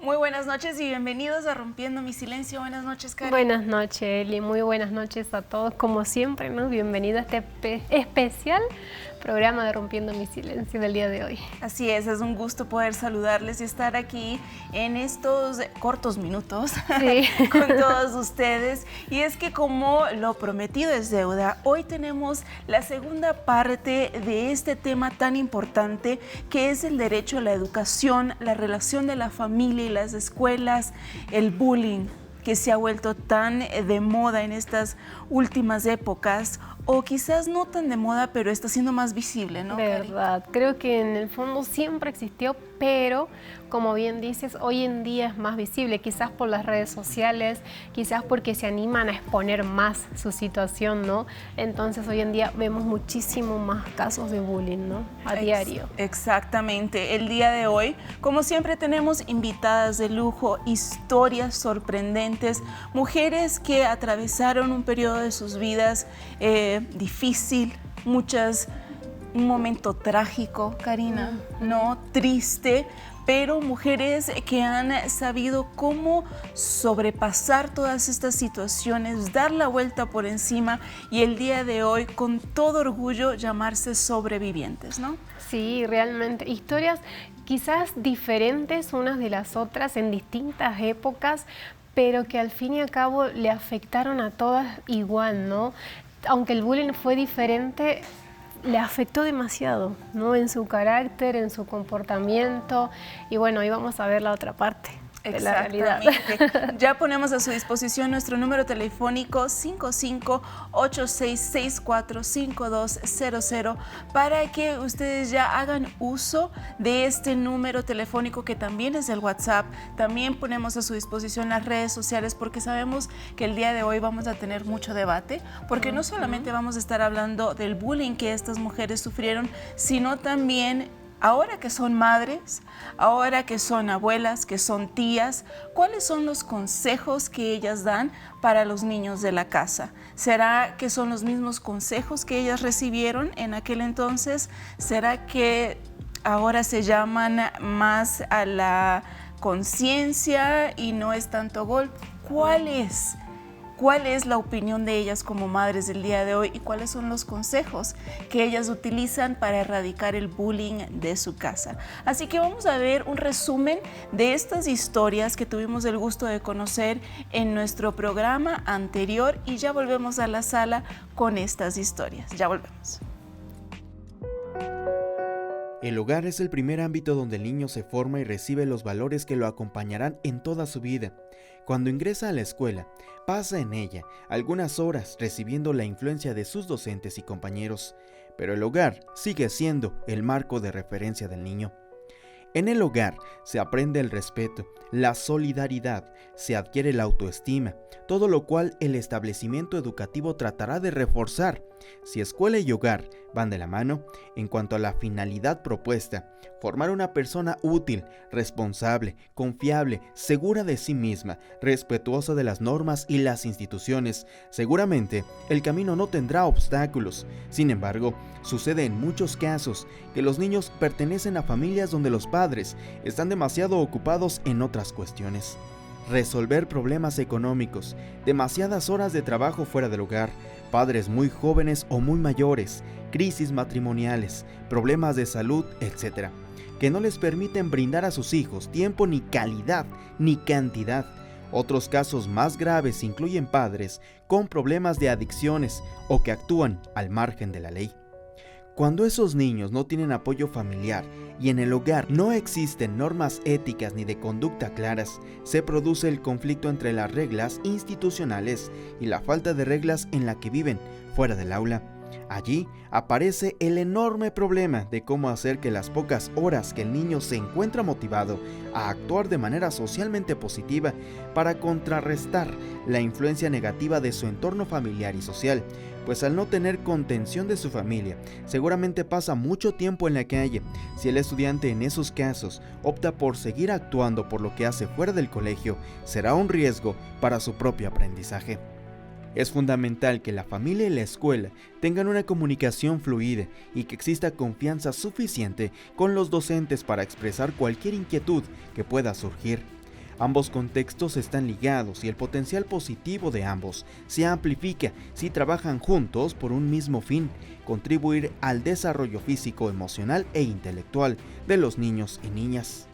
Muy buenas noches y bienvenidos a Rompiendo mi Silencio. Buenas noches, Karen. Buenas noches, Eli. Muy buenas noches a todos. Como siempre, ¿no? Bienvenido a este especial programa de Rompiendo mi Silencio del día de hoy. Así es un gusto poder saludarles y estar aquí en estos cortos minutos Sí. con todos ustedes. Y es que como lo prometido es deuda, hoy tenemos la segunda parte de este tema tan importante que es el derecho a la educación, la relación de la familia y las escuelas, el bullying que se ha vuelto tan de moda en estas últimas épocas, o quizás no tan de moda, pero está siendo más visible, ¿no, Karen? Verdad, creo que en el fondo siempre existió, pero como bien dices, hoy en día es más visible, quizás por las redes sociales, quizás porque se animan a exponer más su situación, ¿no? Entonces hoy en día vemos muchísimo más casos de bullying, ¿no? A diario. Exactamente. El día de hoy, como siempre, tenemos invitadas de lujo, historias sorprendentes, mujeres que atravesaron un periodo de sus vidas difícil, un momento trágico, Karina, ¿no? Triste, pero mujeres que han sabido cómo sobrepasar todas estas situaciones, dar la vuelta por encima y el día de hoy, con todo orgullo, llamarse sobrevivientes, ¿no? Sí, realmente. Historias quizás diferentes unas de las otras en distintas épocas, pero que al fin y al cabo le afectaron a todas igual, ¿no? Aunque el bullying fue diferente, le afectó demasiado, ¿no? En su carácter, en su comportamiento. Y bueno, hoy vamos a ver la otra parte de la realidad. Ya ponemos a su disposición nuestro número telefónico 55-8664-5200 para que ustedes ya hagan uso de este número telefónico que también es el WhatsApp. También ponemos a su disposición las redes sociales porque sabemos que el día de hoy vamos a tener mucho debate, porque no solamente vamos a estar hablando del bullying que estas mujeres sufrieron, sino también ahora que son madres, ahora que son abuelas, que son tías, ¿cuáles son los consejos que ellas dan para los niños de la casa? ¿Será que son los mismos consejos que ellas recibieron en aquel entonces? ¿Será que ahora se llaman más a la conciencia y no es tanto golpe? ¿Cuál es la opinión de ellas como madres del día de hoy y cuáles son los consejos que ellas utilizan para erradicar el bullying de su casa? Así que vamos a ver un resumen de estas historias que tuvimos el gusto de conocer en nuestro programa anterior y ya volvemos a la sala con estas historias. Ya volvemos. El hogar es el primer ámbito donde el niño se forma y recibe los valores que lo acompañarán en toda su vida. Cuando ingresa a la escuela, pasa en ella algunas horas recibiendo la influencia de sus docentes y compañeros, pero el hogar sigue siendo el marco de referencia del niño. En el hogar se aprende el respeto, la solidaridad, se adquiere la autoestima, todo lo cual el establecimiento educativo tratará de reforzar. Si escuela y hogar van de la mano, en cuanto a la finalidad propuesta, formar una persona útil, responsable, confiable, segura de sí misma, respetuosa de las normas y las instituciones, seguramente el camino no tendrá obstáculos. Sin embargo, sucede en muchos casos que los niños pertenecen a familias donde los padres están demasiado ocupados en otras cuestiones. Resolver problemas económicos, demasiadas horas de trabajo fuera del hogar, padres muy jóvenes o muy mayores, crisis matrimoniales, problemas de salud, etc., que no les permiten brindar a sus hijos tiempo ni calidad ni cantidad. Otros casos más graves incluyen padres con problemas de adicciones o que actúan al margen de la ley. Cuando esos niños no tienen apoyo familiar y en el hogar no existen normas éticas ni de conducta claras, se produce el conflicto entre las reglas institucionales y la falta de reglas en la que viven fuera del aula. Allí aparece el enorme problema de cómo hacer que las pocas horas que el niño se encuentra motivado a actuar de manera socialmente positiva para contrarrestar la influencia negativa de su entorno familiar y social, pues al no tener contención de su familia, seguramente pasa mucho tiempo en la calle. Si el estudiante en esos casos opta por seguir actuando por lo que hace fuera del colegio, será un riesgo para su propio aprendizaje. Es fundamental que la familia y la escuela tengan una comunicación fluida y que exista confianza suficiente con los docentes para expresar cualquier inquietud que pueda surgir. Ambos contextos están ligados y el potencial positivo de ambos se amplifica si trabajan juntos por un mismo fin: contribuir al desarrollo físico, emocional e intelectual de los niños y niñas.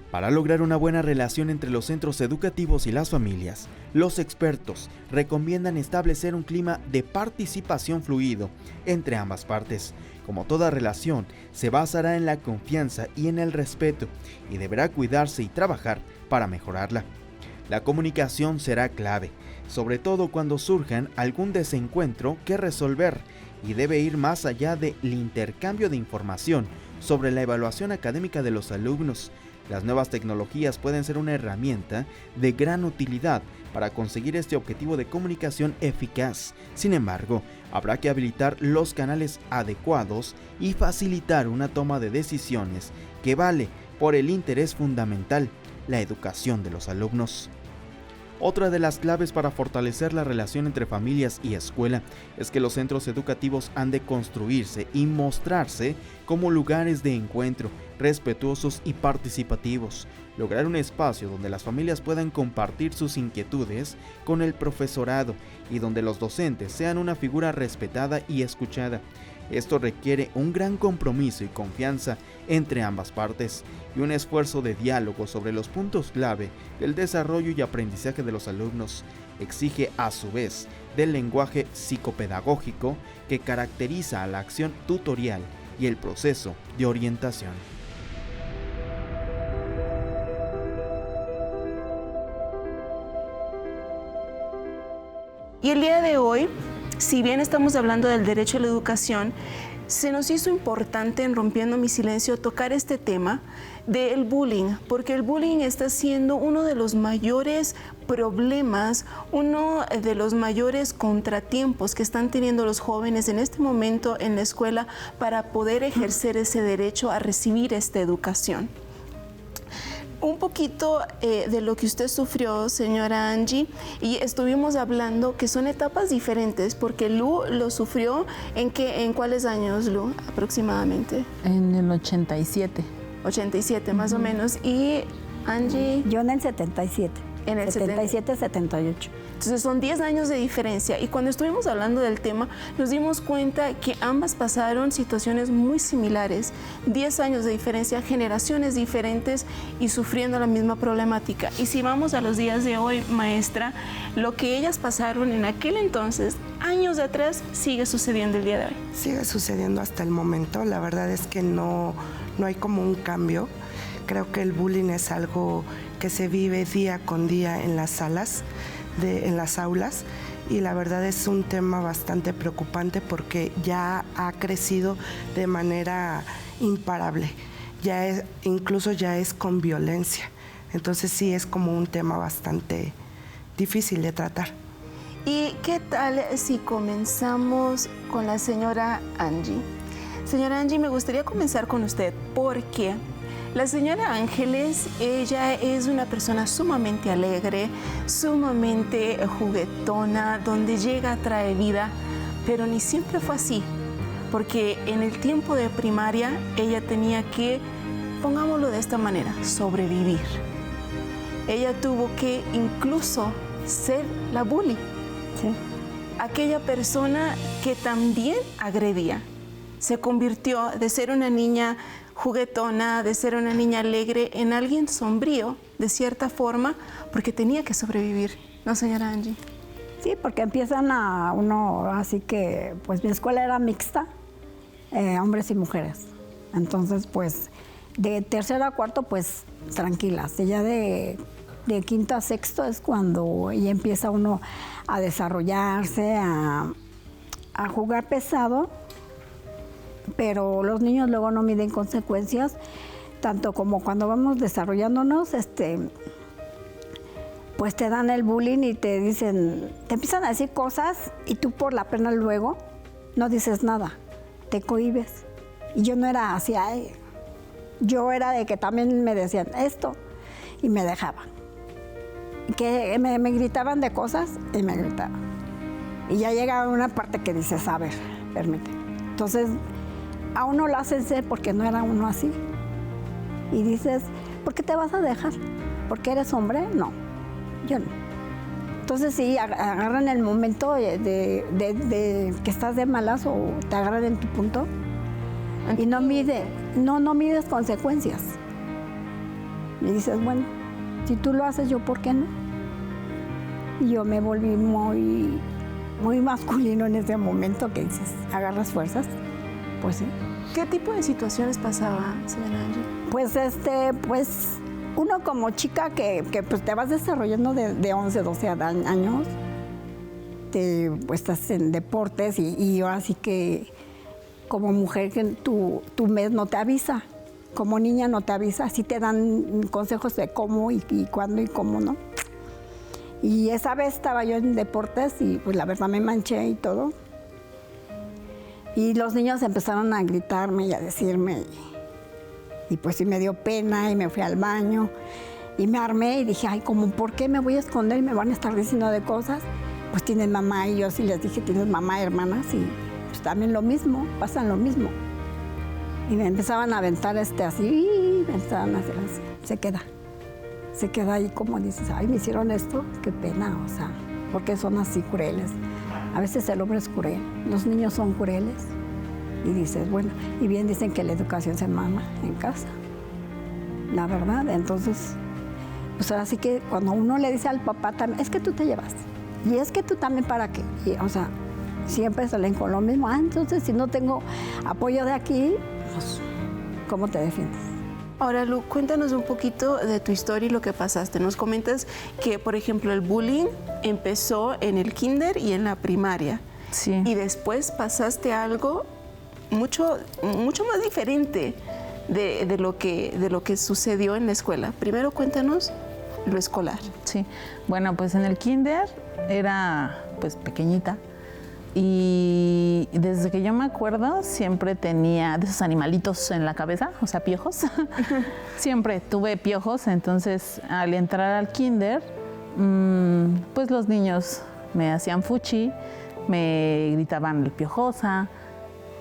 Para lograr una buena relación entre los centros educativos y las familias, los expertos recomiendan establecer un clima de participación fluido entre ambas partes. Como toda relación, se basará en la confianza y en el respeto, y deberá cuidarse y trabajar para mejorarla. La comunicación será clave, sobre todo cuando surjan algún desencuentro que resolver, y debe ir más allá del intercambio de información sobre la evaluación académica de los alumnos. Las nuevas tecnologías pueden ser una herramienta de gran utilidad para conseguir este objetivo de comunicación eficaz. Sin embargo, habrá que habilitar los canales adecuados y facilitar una toma de decisiones que vale por el interés fundamental, la educación de los alumnos. Otra de las claves para fortalecer la relación entre familias y escuela es que los centros educativos han de construirse y mostrarse como lugares de encuentro, respetuosos y participativos. Lograr un espacio donde las familias puedan compartir sus inquietudes con el profesorado y donde los docentes sean una figura respetada y escuchada. Esto requiere un gran compromiso y confianza entre ambas partes y un esfuerzo de diálogo sobre los puntos clave del desarrollo y aprendizaje de los alumnos. Exige a su vez del lenguaje psicopedagógico que caracteriza a la acción tutorial y el proceso de orientación. Y el día de hoy, si bien estamos hablando del derecho a la educación, se nos hizo importante en Rompiendo mi Silencio tocar este tema del bullying, porque el bullying está siendo uno de los mayores problemas, uno de los mayores contratiempos que están teniendo los jóvenes en este momento en la escuela para poder ejercer ese derecho a recibir esta educación. Un poquito de lo que usted sufrió, señora Angie, y estuvimos hablando que son etapas diferentes, porque Lu lo sufrió ¿en cuáles años, Lu, aproximadamente? En el 87. 87 más o menos, y Angie... Yo en el 77. En el 77, 78. Entonces son 10 años de diferencia, y cuando estuvimos hablando del tema nos dimos cuenta que ambas pasaron situaciones muy similares, 10 años de diferencia, generaciones diferentes y sufriendo la misma problemática. Y si vamos a los días de hoy, maestra, lo que ellas pasaron en aquel entonces, años atrás, sigue sucediendo el día de hoy. Sigue sucediendo hasta el momento. La verdad es que no hay como un cambio. Creo que el bullying es algo que se vive día con día en las salas, en las aulas, y la verdad es un tema bastante preocupante porque ya ha crecido de manera imparable, incluso ya es con violencia. Entonces sí es como un tema bastante difícil de tratar. ¿Y qué tal si comenzamos con la señora Angie? Señora Angie, me gustaría comenzar con usted porque la señora Ángeles, ella es una persona sumamente alegre, sumamente juguetona, donde llega trae vida, pero ni siempre fue así, porque en el tiempo de primaria ella tenía que, pongámoslo de esta manera, sobrevivir. Ella tuvo que incluso ser la bully, Sí. aquella persona que también agredía. Se convirtió de ser una niña juguetona, de ser una niña alegre, en alguien sombrío, de cierta forma, porque tenía que sobrevivir, ¿no, señora Angie? Sí, porque empiezan a uno, así que, pues mi escuela era mixta, hombres y mujeres. Entonces, pues, de tercero a cuarto, pues, tranquilas. Y ya de quinto a sexto es cuando ya empieza uno a desarrollarse, a jugar pesado, pero los niños luego no miden consecuencias, tanto como cuando vamos desarrollándonos, pues te dan el bullying y te dicen, te empiezan a decir cosas y tú por la pena luego no dices nada, te cohibes. Y yo no era así, yo era de que también me decían esto y me dejaban. Que me gritaban de cosas y me gritaban. Y ya llega una parte que dices, a ver, permíteme. Entonces, a uno lo hacen ser porque no era uno así. Y dices, ¿por qué te vas a dejar? ¿Porque eres hombre? No, yo no. Entonces sí, agarran el momento de que estás de malas o te agarran en tu punto y no mides consecuencias. Y dices, bueno, si tú lo haces, yo, ¿por qué no? Y yo me volví muy masculino en ese momento que dices, agarras fuerzas, pues sí. ¿Qué tipo de situaciones pasaba, señora Angie? Pues uno como chica que pues te vas desarrollando de 11, 12 años, pues estás en deportes y ahora sí que como mujer que tu mes no te avisa, como niña no te avisa, sí te dan consejos de cómo y cuándo y cómo no. Y esa vez estaba yo en deportes y pues la verdad me manché y todo. Y los niños empezaron a gritarme y a decirme, y pues sí me dio pena y me fui al baño y me armé y dije, ay, ¿cómo por qué me voy a esconder y me van a estar diciendo de cosas? Pues tienen mamá y yo sí les dije, tienes mamá, hermanas y pues también lo mismo, pasan lo mismo. Y me empezaban a aventar así, me empezaban a hacer así, se queda ahí como dices, ay, me hicieron esto, qué pena, o sea, porque son así crueles. A veces el hombre es cruel, los niños son crueles. Y dices, bueno, y bien dicen que la educación se mama en casa, la verdad. Entonces, pues ahora sí que cuando uno le dice al papá también, es que tú te llevas, y es que tú también para qué. Y, o sea, siempre salen con lo mismo. Entonces, si no tengo apoyo de aquí, pues, ¿cómo te defiendes? Ahora, Lu, cuéntanos un poquito de tu historia y lo que pasaste. Nos comentas que, por ejemplo, el bullying empezó en el kinder y en la primaria. Sí. Y después pasaste a algo mucho más diferente de lo que sucedió en la escuela. Primero cuéntanos lo escolar. Sí, bueno, pues en el kinder era pues pequeñita y desde que yo me acuerdo siempre tenía de esos animalitos en la cabeza, o sea, piojos. Siempre tuve piojos, entonces al entrar al kinder, pues los niños me hacían fuchi, me gritaban el piojosa,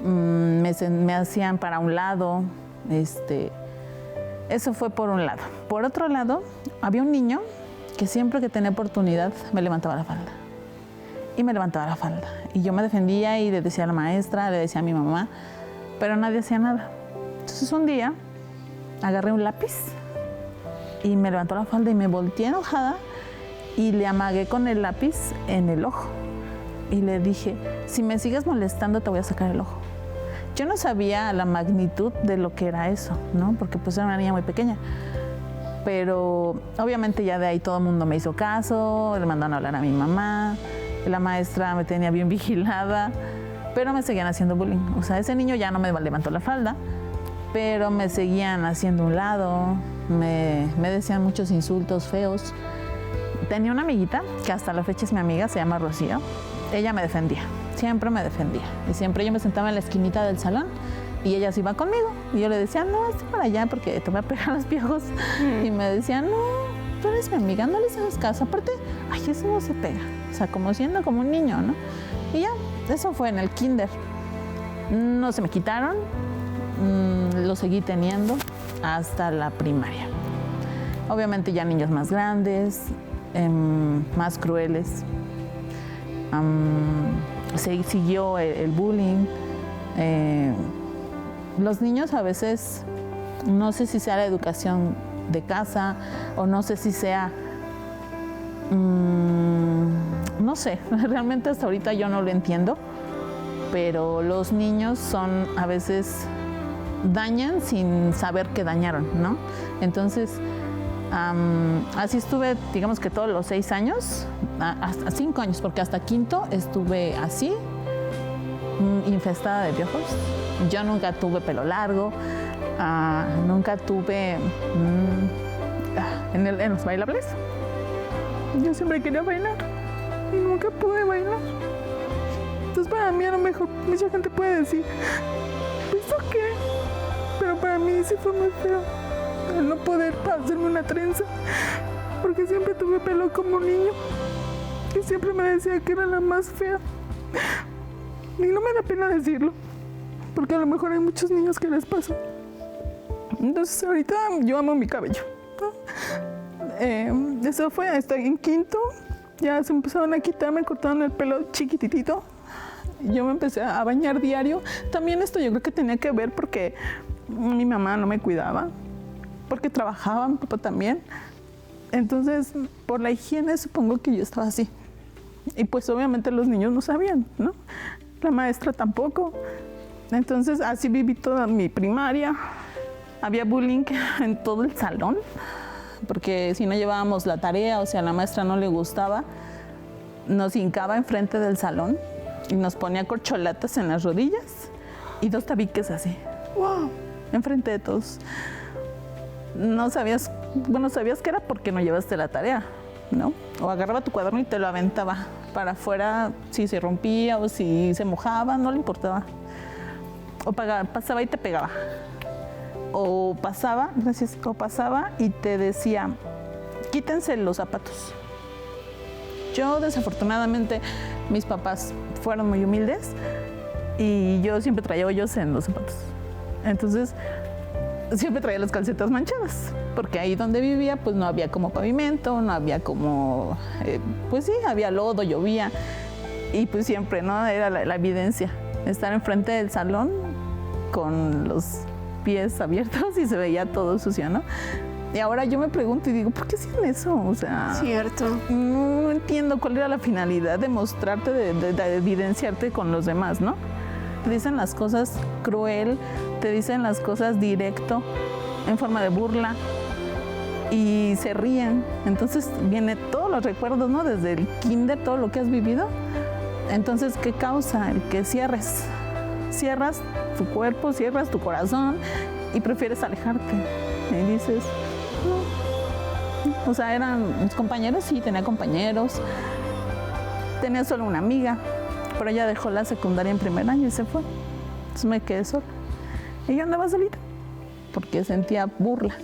me hacían para un lado, eso fue por un lado. Por otro lado, había un niño que siempre que tenía oportunidad me levantaba la falda. Y me levantaba la falda. Y yo me defendía y le decía a la maestra, le decía a mi mamá, pero nadie hacía nada. Entonces un día agarré un lápiz y me levantó la falda y me volteé enojada y le amagué con el lápiz en el ojo. Y le dije, si me sigues molestando te voy a sacar el ojo. Yo no sabía la magnitud de lo que era eso, ¿no? Porque pues era una niña muy pequeña. Pero obviamente ya de ahí todo el mundo me hizo caso, le mandaron a hablar a mi mamá, la maestra me tenía bien vigilada, pero me seguían haciendo bullying. O sea, ese niño ya no me levantó la falda, pero me seguían haciendo un lado, me decían muchos insultos feos. Tenía una amiguita, que hasta la fecha es mi amiga, se llama Rocío. Ella me defendía, siempre me defendía. Y siempre yo me sentaba en la esquinita del salón y ella se iba conmigo. Y yo le decía, no, estoy para allá porque te voy a pegar los piojos. Y me decía, no, tú eres mi amiga, no les hagas caso. Aparte, ay, eso no se pega. O sea, como siendo como un niño, ¿no? Y ya, eso fue en el kinder. No se me quitaron, lo seguí teniendo hasta la primaria. Obviamente ya niños más grandes, más crueles. Siguió el bullying. Los niños a veces, no sé si sea la educación de casa o no sé si sea, no sé, realmente hasta ahorita yo no lo entiendo, pero los niños son a veces dañan sin saber que dañaron, ¿no? Entonces, así estuve, digamos que todos los 6 años, hasta 5 años, porque hasta quinto estuve así, infestada de piojos. Yo nunca tuve pelo largo, nunca tuve en los bailables. Yo siempre quería bailar y nunca pude bailar. Entonces para mí a lo mejor mucha gente puede decir, ¿eso qué? Pero para mí sí fue muy feo el no poder hacerme una trenza, porque siempre tuve pelo como niño y siempre me decía que era la más fea. Y no me da pena decirlo, porque a lo mejor hay muchos niños que les pasa. Entonces ahorita yo amo mi cabello. Eso fue, estoy en quinto, ya se empezaron a quitar, me cortaron el pelo chiquititito. Yo me empecé a bañar diario. También esto yo creo que tenía que ver porque mi mamá no me cuidaba, porque trabajaba, mi papá también. Entonces, por la higiene supongo que yo estaba así. Y pues obviamente los niños no sabían, ¿no? La maestra tampoco. Entonces, así viví toda mi primaria. Había bullying en todo el salón, porque si no llevábamos la tarea o si a la maestra no le gustaba, nos hincaba enfrente del salón y nos ponía corcholatas en las rodillas y 2 tabiques así, ¡wow!, enfrente de todos. No sabías, bueno, sabías que era porque no llevaste la tarea, ¿no? O agarraba tu cuaderno y te lo aventaba para afuera si se rompía o si se mojaba, no le importaba. O pasaba y te pegaba. O pasaba, gracias, o pasaba y te decía, quítense los zapatos. Yo desafortunadamente, mis papás fueron muy humildes y yo siempre traía hoyos en los zapatos. Entonces, siempre traía las calcetas manchadas, porque ahí donde vivía pues no había como pavimento, no había como, pues sí, había lodo, llovía y pues siempre, ¿no? Era la evidencia, estar enfrente del salón con los pies abiertos y se veía todo sucio, ¿no? Y ahora yo me pregunto y digo, ¿por qué hacían eso? O sea, Cierto. no entiendo cuál era la finalidad de mostrarte, de evidenciarte con los demás, ¿no? Te dicen las cosas cruel, te dicen las cosas directo, en forma de burla, y se ríen. Entonces viene todos los recuerdos, ¿no? Desde el kinder, todo lo que has vivido. Entonces, ¿qué causa? El que cierres. Cierras tu cuerpo, cierras tu corazón y prefieres alejarte. Y dices, no. O sea, eran mis compañeros, sí, tenía compañeros. Tenía solo una amiga, pero ella dejó la secundaria en primer año y se fue. Entonces me quedé sola. Y yo andaba solita, porque sentía burla.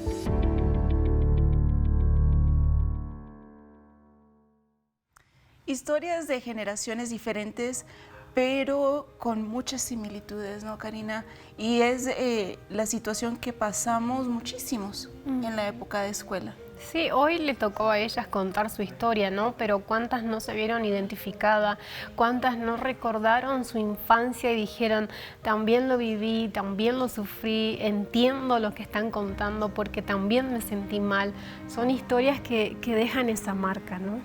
Historias de generaciones diferentes, pero con muchas similitudes, ¿no, Karina? Y es la situación que pasamos muchísimos en la época de escuela. Sí, hoy le tocó a ellas contar su historia, ¿no? Pero ¿cuántas no se vieron identificadas? ¿Cuántas no recordaron su infancia y dijeron, también lo viví, también lo sufrí, entiendo lo que están contando porque también me sentí mal? Son historias que dejan esa marca, ¿no?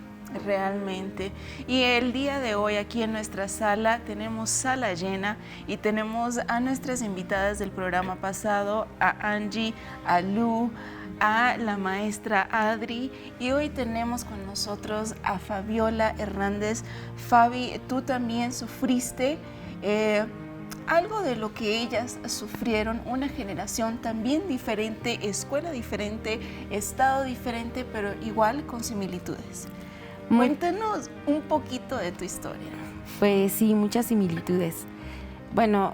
Realmente. Y el día de hoy aquí en nuestra sala tenemos sala llena y tenemos a nuestras invitadas del programa pasado, a Angie, a Lu, a la maestra Adri, y hoy tenemos con nosotros a Fabiola Hernández. Fabi, tú también sufriste algo de lo que ellas sufrieron, una generación también diferente, escuela diferente, estado diferente, pero igual con similitudes. Cuéntanos un poquito de tu historia. Pues sí, muchas similitudes. Bueno,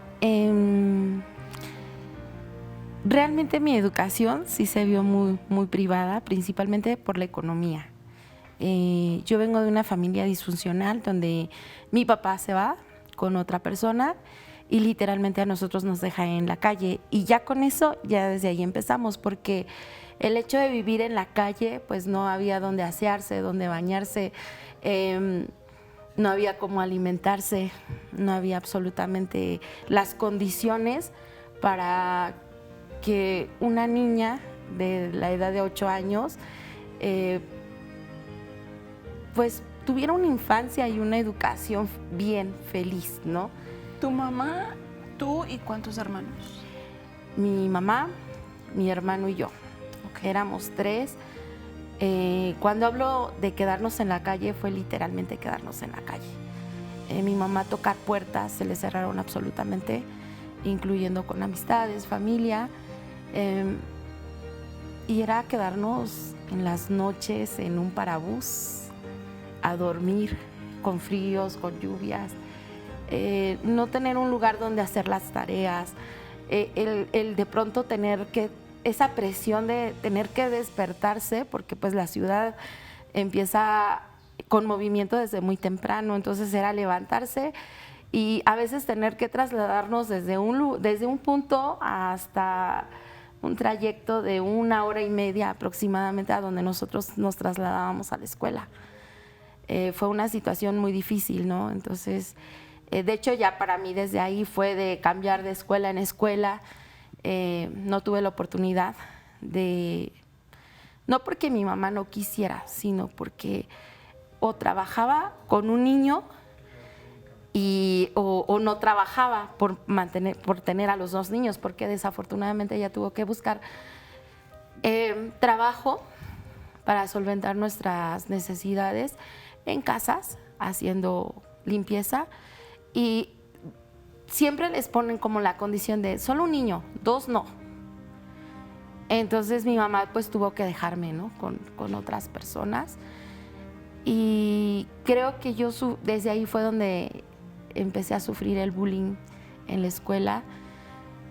realmente mi educación sí se vio muy privada, principalmente por la economía. Yo vengo de una familia disfuncional donde mi papá se va con otra persona y literalmente a nosotros nos deja en la calle. Y ya con eso, ya desde ahí empezamos, porque el hecho de vivir en la calle, pues no había dónde asearse, dónde bañarse, no había cómo alimentarse, no había absolutamente las condiciones para que una niña de la edad de 8 años pues tuviera una infancia y una educación bien feliz, ¿no? ¿Tu mamá, tú y cuántos hermanos? Mi mamá, mi hermano y yo. Éramos 3. Cuando hablo de quedarnos en la calle, fue literalmente quedarnos en la calle. Mi mamá tocar puertas, se le cerraron absolutamente, incluyendo con amistades, familia. Y era quedarnos en las noches en un parabús, a dormir con fríos, con lluvias, no tener un lugar donde hacer las tareas, el de pronto tener que esa presión de tener que despertarse, porque pues la ciudad empieza con movimiento desde muy temprano, entonces era levantarse y a veces tener que trasladarnos desde un punto hasta un trayecto de 1 hora y media aproximadamente a donde nosotros nos trasladábamos a la escuela. Fue una situación muy difícil, ¿no? Entonces, de hecho, ya para mí desde ahí fue de cambiar de escuela en escuela. No tuve la oportunidad de, no porque mi mamá no quisiera, sino porque o trabajaba con un niño o no trabajaba por tener a los 2 niños, porque desafortunadamente ella tuvo que buscar trabajo para solventar nuestras necesidades en casas, haciendo limpieza, y siempre les ponen como la condición de solo un niño, 2 no. Entonces mi mamá pues tuvo que dejarme, ¿no? con otras personas, y creo que yo desde ahí fue donde empecé a sufrir el bullying en la escuela,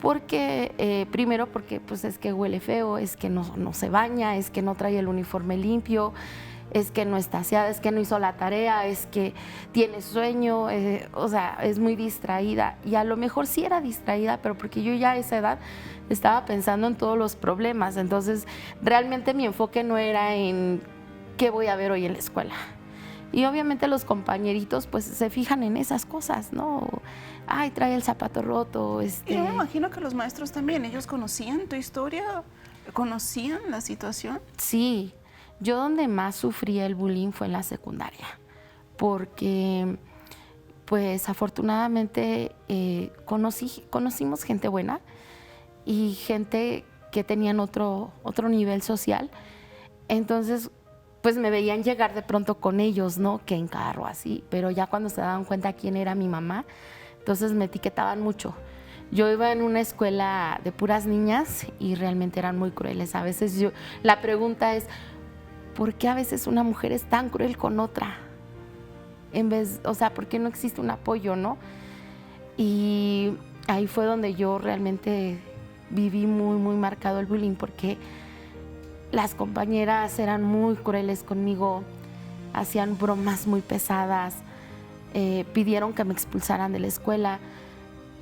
porque primero porque pues es que huele feo, es que no se baña, es que no trae el uniforme limpio, es que no está aseada, es que no hizo la tarea, es que tiene sueño, o sea, es muy distraída. Y a lo mejor sí era distraída, pero porque yo ya a esa edad estaba pensando en todos los problemas. Entonces, realmente mi enfoque no era en qué voy a ver hoy en la escuela. Y obviamente los compañeritos pues se fijan en esas cosas, ¿no? Ay, trae el zapato roto. Y yo me imagino que los maestros también, ellos conocían tu historia, conocían la situación. Sí. Yo donde más sufrí el bullying fue en la secundaria, porque pues afortunadamente conocimos gente buena y gente que tenían otro nivel social. Entonces pues me veían llegar de pronto con ellos, ¿no? Que en carro, así, pero ya cuando se daban cuenta quién era mi mamá, entonces me etiquetaban mucho. Yo iba en una escuela de puras niñas y realmente eran muy crueles. A veces la pregunta es, ¿por qué a veces una mujer es tan cruel con otra? O sea, ¿por qué no existe un apoyo, no? Y ahí fue donde yo realmente viví muy, muy marcado el bullying, porque las compañeras eran muy crueles conmigo, hacían bromas muy pesadas, pidieron que me expulsaran de la escuela,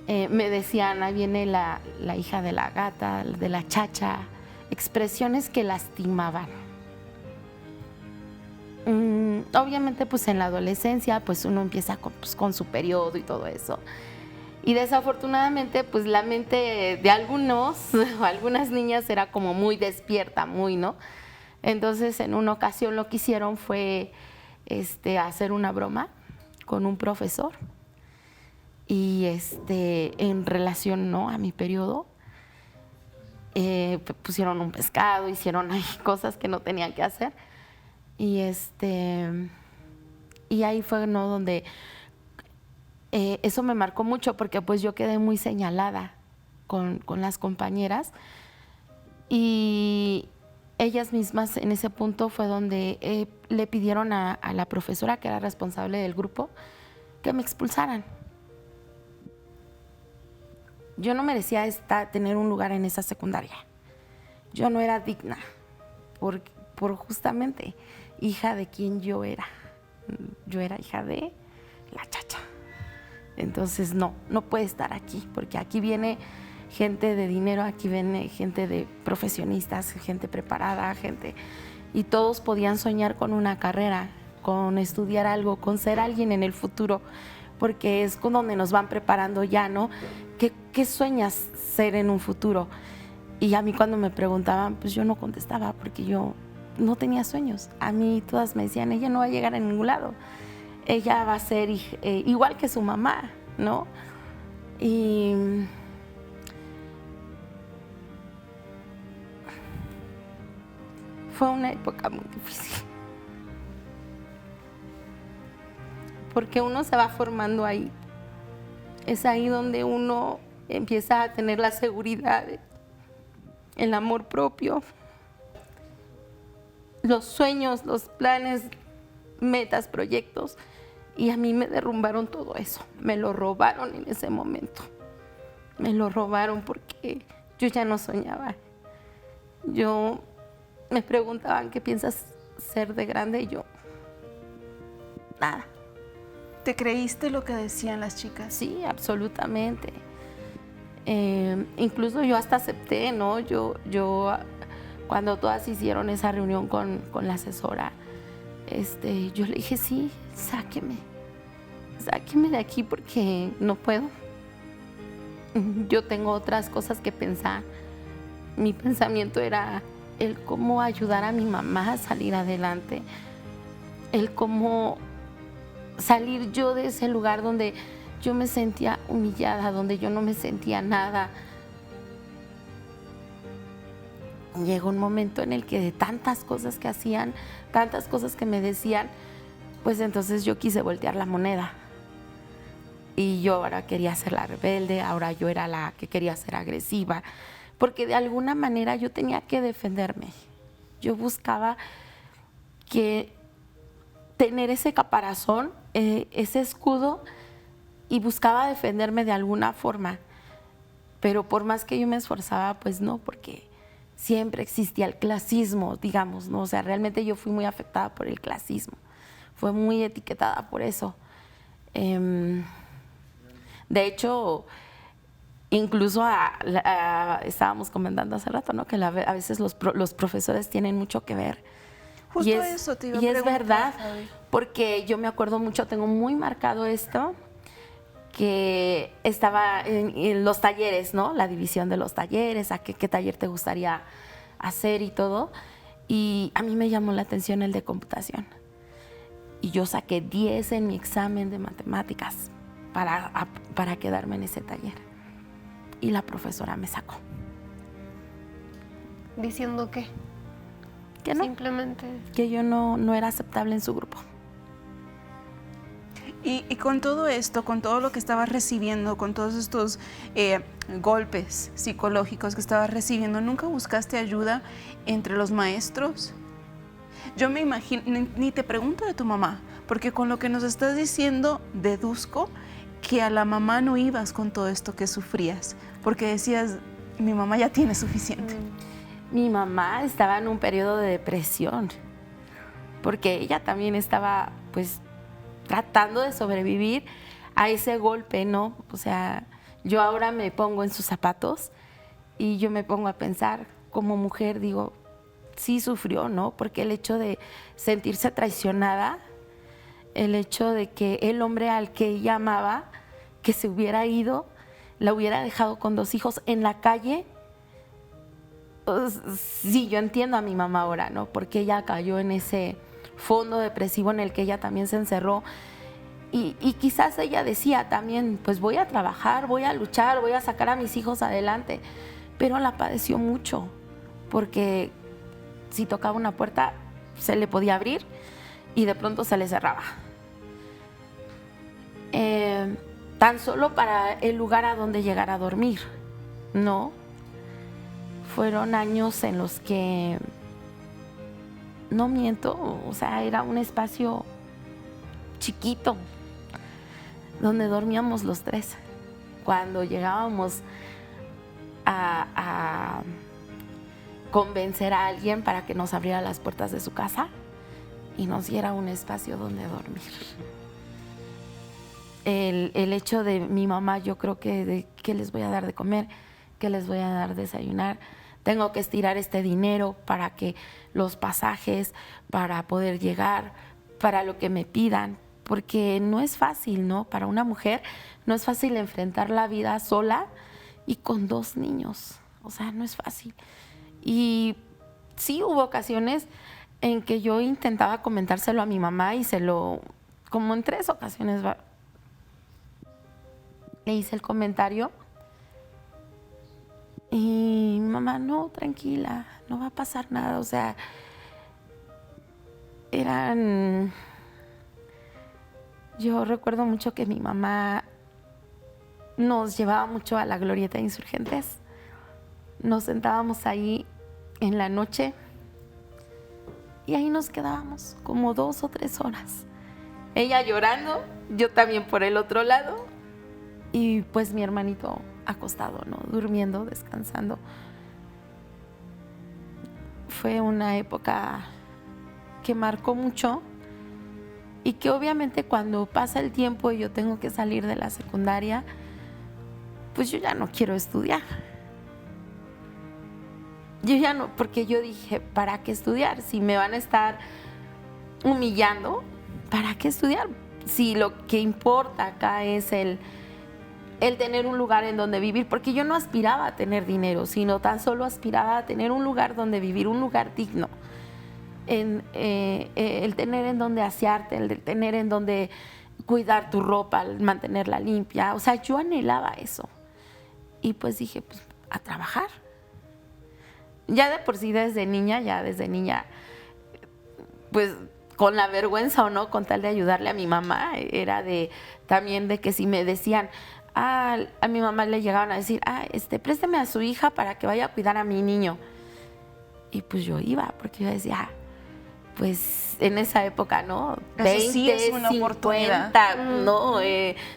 me decían, ahí viene la hija de la gata, de la chacha, expresiones que lastimaban. Obviamente pues en la adolescencia pues uno empieza con su periodo y todo eso, y desafortunadamente pues la mente de algunos o algunas niñas era como muy despierta, muy, ¿no? Entonces en una ocasión lo que hicieron fue hacer una broma con un profesor y en relación, ¿no?, a mi periodo. Pusieron un pescado, hicieron ahí cosas que no tenían que hacer. Y ahí fue, ¿no?, donde eso me marcó mucho, porque pues yo quedé muy señalada con las compañeras, y ellas mismas en ese punto fue donde le pidieron a la profesora, que era responsable del grupo, que me expulsaran. Yo no merecía tener un lugar en esa secundaria. Yo no era digna por justamente hija de quien yo era. Yo era hija de la chacha. Entonces no puede estar aquí, porque aquí viene gente de dinero, aquí viene gente de profesionistas, gente preparada, y todos podían soñar con una carrera, con estudiar algo, con ser alguien en el futuro, porque es con donde nos van preparando ya, ¿no? ¿Qué sueñas ser en un futuro? Y a mí cuando me preguntaban, pues yo no contestaba, porque yo no tenía sueños. A mí todas me decían, ella no va a llegar a ningún lado, ella va a ser igual que su mamá, ¿no? Y fue una época muy difícil, porque uno se va formando ahí. Es ahí donde uno empieza a tener la seguridad, el amor propio, los sueños, los planes, metas, proyectos. Y a mí me derrumbaron todo eso. Me lo robaron en ese momento. Me lo robaron porque yo ya no soñaba. Me preguntaban, ¿qué piensas ser de grande? Y yo, nada. ¿Te creíste lo que decían las chicas? Sí, absolutamente. Incluso yo hasta acepté, ¿no? Yo cuando todas hicieron esa reunión con la asesora, yo le dije, sí, sáqueme de aquí porque no puedo. Yo tengo otras cosas que pensar. Mi pensamiento era el cómo ayudar a mi mamá a salir adelante, el cómo salir yo de ese lugar donde yo me sentía humillada, donde yo no me sentía nada. Llegó un momento en el que de tantas cosas que hacían, tantas cosas que me decían, pues entonces yo quise voltear la moneda. Y yo ahora quería ser la rebelde, ahora yo era la que quería ser agresiva, porque de alguna manera yo tenía que defenderme. Yo buscaba tener ese caparazón, ese escudo, y buscaba defenderme de alguna forma. Pero por más que yo me esforzaba, pues no, porque siempre existía el clasismo, digamos, ¿no? O sea, realmente yo fui muy afectada por el clasismo. Fue muy etiquetada por eso. De hecho, incluso estábamos comentando hace rato, ¿no? Que a veces los profesores tienen mucho que ver. Justo eso te iba a preguntar, es verdad, Fabi. porque yo me acuerdo mucho, tengo muy marcado esto, que estaba en los talleres, ¿no? La división de los talleres, a qué taller te gustaría hacer y todo. Y a mí me llamó la atención el de computación. Y yo saqué 10 en mi examen de matemáticas para quedarme en ese taller. Y la profesora me sacó. ¿Diciendo qué? Que no, Simplemente. que yo no era aceptable en su grupo. Y con todo esto, con todo lo que estabas recibiendo, con todos estos golpes psicológicos que estabas recibiendo, ¿nunca buscaste ayuda entre los maestros? Yo me imagino, ni te pregunto de tu mamá, porque con lo que nos estás diciendo, deduzco que a la mamá no ibas con todo esto que sufrías, porque decías, mi mamá ya tiene suficiente. Mi mamá estaba en un periodo de depresión, porque ella también estaba, pues, tratando de sobrevivir a ese golpe, ¿no? O sea, yo ahora me pongo en sus zapatos y yo me pongo a pensar, como mujer, digo, sí sufrió, ¿no? Porque el hecho de sentirse traicionada, el hecho de que el hombre al que ella amaba, que se hubiera ido, la hubiera dejado con 2 hijos en la calle. Pues, sí, yo entiendo a mi mamá ahora, ¿no? Porque ella cayó en ese fondo depresivo en el que ella también se encerró. Y quizás ella decía también, pues voy a trabajar, voy a luchar, voy a sacar a mis hijos adelante. Pero la padeció mucho, porque si tocaba una puerta, se le podía abrir y de pronto se le cerraba. Tan solo para el lugar a donde llegar a dormir, ¿no? Fueron años en los que, no miento, o sea, era un espacio chiquito donde dormíamos los 3. Cuando llegábamos a convencer a alguien para que nos abriera las puertas de su casa y nos diera un espacio donde dormir. El hecho de mi mamá, yo creo que de qué les voy a dar de comer, qué les voy a dar de desayunar, tengo que estirar este dinero para que los pasajes, para poder llegar, para lo que me pidan, porque no es fácil, ¿no? Para una mujer no es fácil enfrentar la vida sola y con 2 niños, o sea, no es fácil. Y sí hubo ocasiones en que yo intentaba comentárselo a mi mamá y como en 3 ocasiones le hice el comentario. Y mi mamá, no, tranquila, no va a pasar nada. O sea, yo recuerdo mucho que mi mamá nos llevaba mucho a la Glorieta de Insurgentes. Nos sentábamos ahí en la noche y ahí nos quedábamos como 2 o 3 horas. Ella llorando, yo también por el otro lado y pues mi hermanito acostado, ¿no? Durmiendo, descansando. Fue una época que marcó mucho y que obviamente cuando pasa el tiempo y yo tengo que salir de la secundaria, pues yo ya no quiero estudiar. Yo ya no, porque yo dije, ¿para qué estudiar? Si me van a estar humillando, ¿para qué estudiar? Si lo que importa acá es el tener un lugar en donde vivir, porque yo no aspiraba a tener dinero, sino tan solo aspiraba a tener un lugar donde vivir, un lugar digno. El tener en donde asearte, el tener en donde cuidar tu ropa, mantenerla limpia. O sea, yo anhelaba eso. Y pues dije, pues a trabajar. Ya de por sí desde niña, pues con la vergüenza o no, con tal de ayudarle a mi mamá, era también de que si me decían, a mi mamá le llegaban a decir, présteme a su hija para que vaya a cuidar a mi niño. Y pues yo iba, porque yo decía, pues en esa época, ¿no? 20, sí es una 50, oportunidad. ¿no?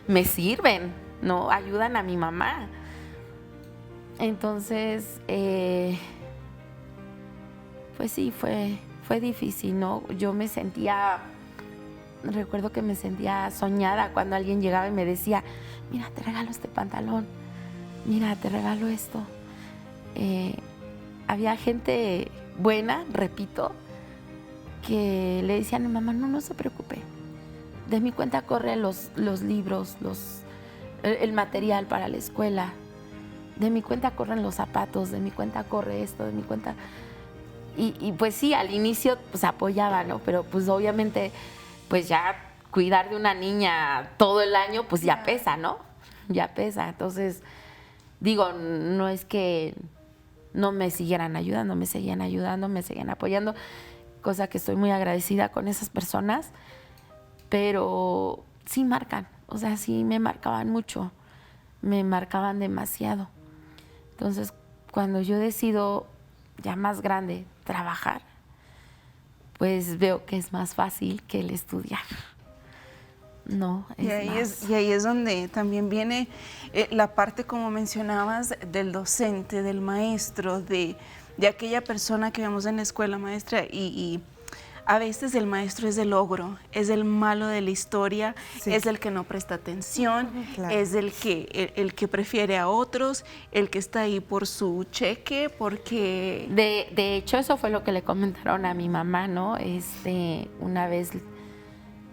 Me sirven, ¿no? Ayudan a mi mamá. Entonces, pues sí, fue difícil, ¿no? Yo recuerdo que me sentía soñada cuando alguien llegaba y me decía, mira, te regalo este pantalón, mira, te regalo esto. Había gente buena, repito, que le decían a mi mamá, no se preocupe, de mi cuenta corren los libros, el material para la escuela, de mi cuenta corren los zapatos, de mi cuenta corre esto, de mi cuenta... Y pues sí, al inicio pues apoyaba, ¿no? Pero pues obviamente pues ya cuidar de una niña todo el año pues ya pesa, ¿no? Ya pesa. Entonces, digo, no es que no me siguieran ayudando, me seguían apoyando, cosa que estoy muy agradecida con esas personas, pero sí marcan, o sea, sí me marcaban mucho, me marcaban demasiado. Entonces, cuando yo decido ya más grande trabajar, pues veo que es más fácil que el estudiar. No, y ahí es donde también viene la parte, como mencionabas, del docente, del maestro, de aquella persona que vemos en la escuela, maestra, y a veces el maestro es el ogro, es el malo de la historia, sí. Es el que no presta atención, claro. Es el que prefiere a otros, el que está ahí por su cheque, porque... De hecho, eso fue lo que le comentaron a mi mamá, ¿no? Una vez,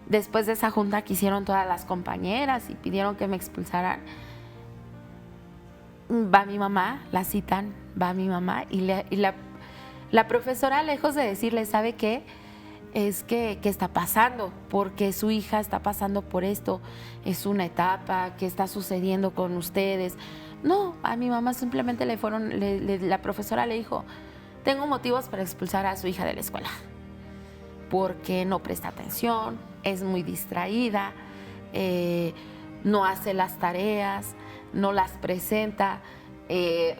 después de esa junta que hicieron todas las compañeras y pidieron que me expulsaran, va mi mamá, la citan, va mi mamá y la profesora, lejos de decirle, ¿sabe qué? Es que ¿qué está pasando? Porque su hija está pasando por esto, es una etapa, ¿qué está sucediendo con ustedes? No, a mi mamá simplemente la profesora le dijo, tengo motivos para expulsar a su hija de la escuela, porque no presta atención, es muy distraída, no hace las tareas, no las presenta,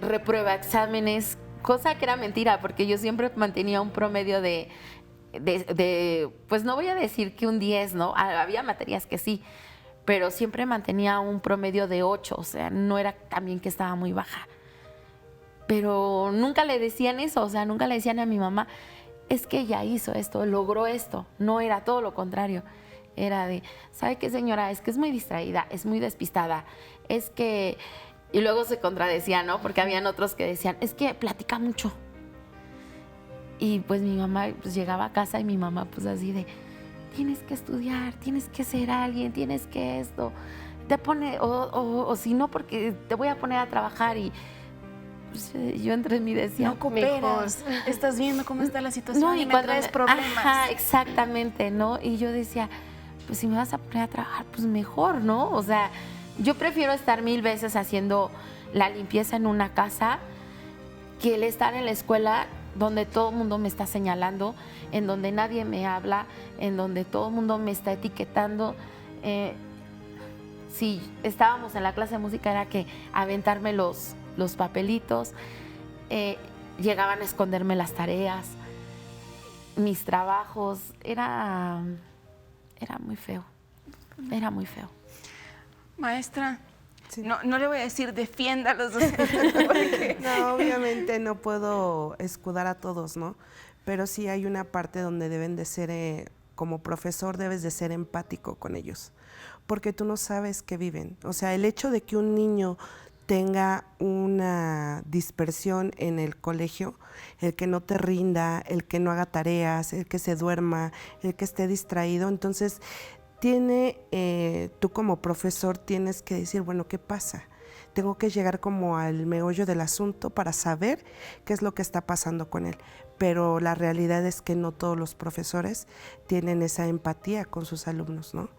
reprueba exámenes, cosa que era mentira, porque yo siempre mantenía un promedio de pues no voy a decir que un 10, ¿no? Había materias que sí, pero siempre mantenía un promedio de 8, o sea, no era también que estaba muy baja. Pero nunca le decían eso, o sea, nunca le decían a mi mamá, es que ella hizo esto, logró esto. No era todo lo contrario. Era de, ¿sabe qué, señora? Es que es muy distraída, es muy despistada, es que... Y luego se contradecía, ¿no? Porque habían otros que decían, es que platica mucho. Y pues mi mamá pues llegaba a casa y mi mamá pues así de, tienes que estudiar, tienes que ser alguien, tienes que esto, te pone, o si no, porque te voy a poner a trabajar. Y pues, yo entre mí decía, no cooperas, estás viendo cómo está la situación, no, y me traes problemas. Ajá, exactamente, ¿no? Y yo decía, pues si me vas a poner a trabajar, pues mejor, ¿no? O sea, yo prefiero estar 1000 veces haciendo la limpieza en una casa que el estar en la escuela donde todo el mundo me está señalando, en donde nadie me habla, en donde todo el mundo me está etiquetando. Si estábamos en la clase de música era que aventarme los papelitos, llegaban a esconderme las tareas, mis trabajos, era muy feo, era muy feo. Maestra, sí. No le voy a decir defienda a los docentes. Porque... No, obviamente no puedo escudar a todos, ¿no? Pero sí hay una parte donde deben de ser, como profesor, debes de ser empático con ellos, porque tú no sabes qué viven. O sea, el hecho de que un niño tenga una dispersión en el colegio, el que no te rinda, el que no haga tareas, el que se duerma, el que esté distraído. Entonces, tú como profesor tienes que decir, bueno, ¿qué pasa? Tengo que llegar como al meollo del asunto para saber qué es lo que está pasando con él. Pero la realidad es que no todos los profesores tienen esa empatía con sus alumnos, ¿no?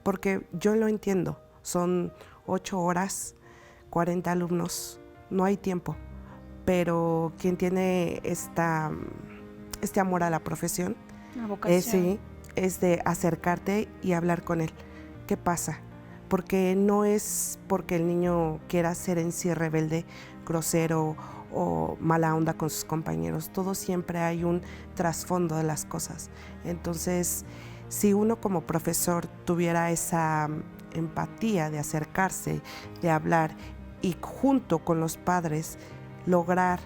Porque yo lo entiendo, son 8 horas, 40 alumnos, no hay tiempo, pero quien tiene este amor a la profesión es de acercarte y hablar con él. ¿Qué pasa? Porque no es porque el niño quiera ser en sí rebelde, grosero o mala onda con sus compañeros. Todo siempre hay un trasfondo de las cosas. Entonces, si uno como profesor tuviera esa empatía de acercarse, de hablar y junto con los padres lograr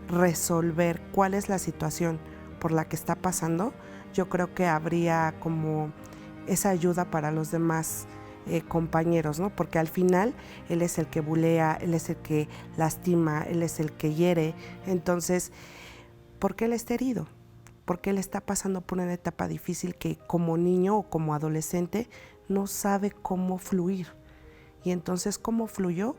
resolver cuál es la situación por la que está pasando, yo creo que habría como esa ayuda para los demás compañeros, ¿no? Porque al final él es el que bulea, él es el que lastima, él es el que hiere. Entonces, ¿por qué él está herido? Porque él está pasando por una etapa difícil que como niño o como adolescente no sabe cómo fluir. Y entonces, ¿cómo fluyó?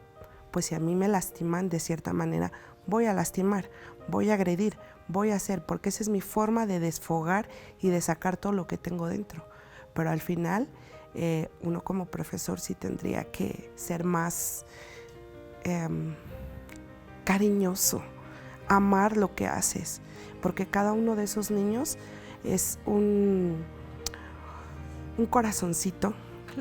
Pues si a mí me lastiman de cierta manera, voy a lastimar, voy a agredir, voy a hacer, porque esa es mi forma de desfogar y de sacar todo lo que tengo dentro. Pero al final, uno como profesor sí tendría que ser más cariñoso, amar lo que haces, porque cada uno de esos niños es un corazoncito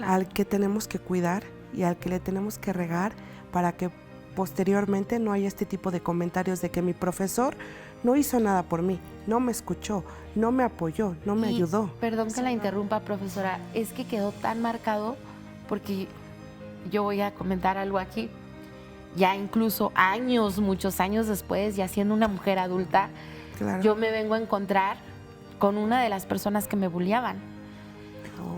al que tenemos que cuidar y al que le tenemos que regar para que posteriormente no haya este tipo de comentarios de que mi profesor no hizo nada por mí, no me escuchó, no me apoyó, no me ayudó. Perdón que la interrumpa, profesora, es que quedó tan marcado porque yo voy a comentar algo aquí. Ya incluso muchos años después, ya siendo una mujer adulta, Claro. yo me vengo a encontrar con una de las personas que me bulliaban.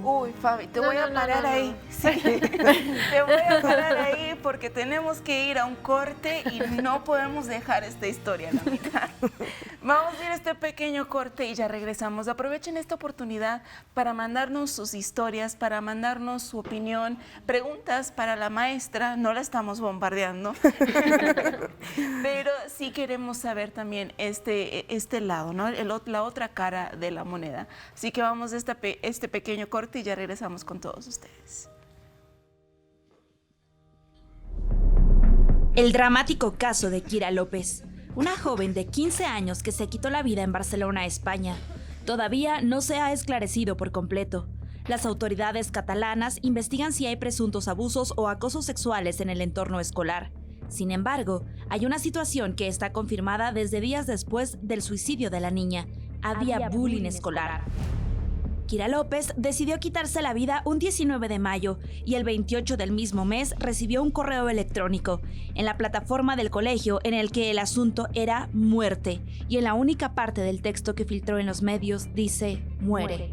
Uy, Fabi, te voy a parar ahí. Sí. Te voy a parar ahí porque tenemos que ir a un corte y no podemos dejar esta historia a la mitad. Vamos a ir a este pequeño corte y ya regresamos. Aprovechen esta oportunidad para mandarnos sus historias, para mandarnos su opinión, preguntas para la maestra. No la estamos bombardeando, pero sí queremos saber también este lado, ¿no? La otra cara de la moneda. Así que vamos a este pequeño corte y ya regresamos con todos ustedes. El dramático caso de Kira López, una joven de 15 años que se quitó la vida en Barcelona, España, todavía no se ha esclarecido por completo. Las autoridades catalanas investigan si hay presuntos abusos o acosos sexuales en el entorno escolar. Sin embargo, hay una situación que está confirmada desde días después del suicidio de la niña. Había bullying escolar. Kira López decidió quitarse la vida un 19 de mayo y el 28 del mismo mes recibió un correo electrónico en la plataforma del colegio en el que el asunto era muerte y en la única parte del texto que filtró en los medios dice muere.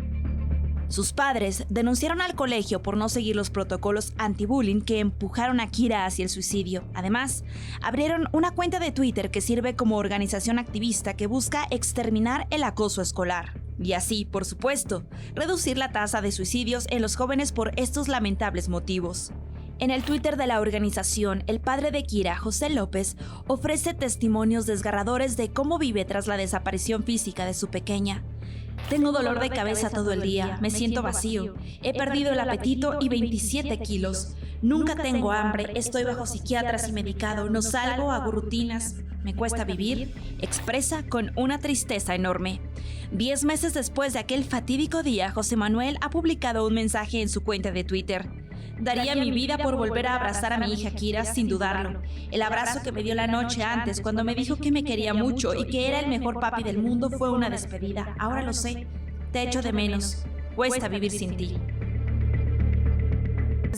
Sus padres denunciaron al colegio por no seguir los protocolos anti-bullying que empujaron a Kira hacia el suicidio. Además, abrieron una cuenta de Twitter que sirve como organización activista que busca exterminar el acoso escolar. Y así, por supuesto, reducir la tasa de suicidios en los jóvenes por estos lamentables motivos. En el Twitter de la organización, el padre de Kira, José López, ofrece testimonios desgarradores de cómo vive tras la desaparición física de su pequeña. Tengo dolor de cabeza todo el día, me siento vacío, he perdido el apetito y 27 kilos. Nunca tengo hambre, estoy bajo psiquiatras y medicado, no salgo, hago rutinas, me cuesta vivir, expresa con una tristeza enorme. 10 meses después de aquel fatídico día, José Manuel ha publicado un mensaje en su cuenta de Twitter. Daría mi vida por volver a abrazar a mi hija Kira sin dudarlo. El abrazo que me dio la noche antes cuando me dijo que me quería mucho y que era el mejor papi del mundo fue una despedida. Ahora lo sé. Te echo de menos. Cuesta vivir sin ti.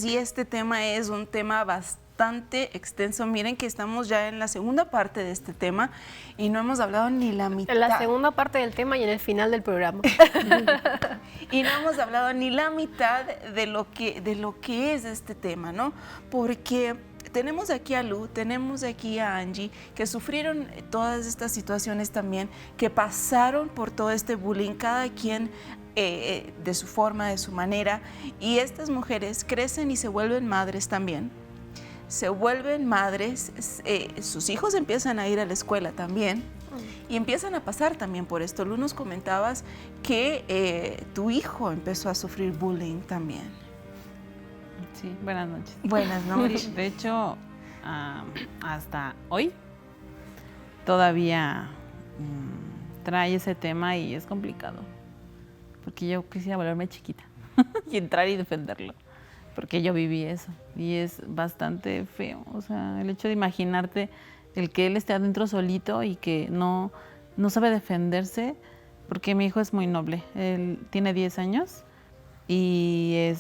Y este tema es un tema bastante extenso. Miren que estamos ya en la segunda parte de este tema y no hemos hablado ni la mitad. En la segunda parte del tema y en el final del programa. Y no hemos hablado ni la mitad de lo que es este tema, ¿no? Porque tenemos aquí a Lu, tenemos aquí a Angie, que sufrieron todas estas situaciones también, que pasaron por todo este bullying, cada quien de su forma, de su manera, y estas mujeres crecen y se vuelven madres también. Se vuelven madres, sus hijos empiezan a ir a la escuela también y empiezan a pasar también por esto. Lu, nos comentabas que tu hijo empezó a sufrir bullying también. Sí, buenas noches. Buenas noches. De hecho, hasta hoy todavía trae ese tema y es complicado. Porque yo quisiera volverme chiquita y entrar y defenderlo. Porque yo viví eso y es bastante feo. O sea, el hecho de imaginarte el que él esté adentro solito y que no sabe defenderse, porque mi hijo es muy noble. Él tiene 10 años y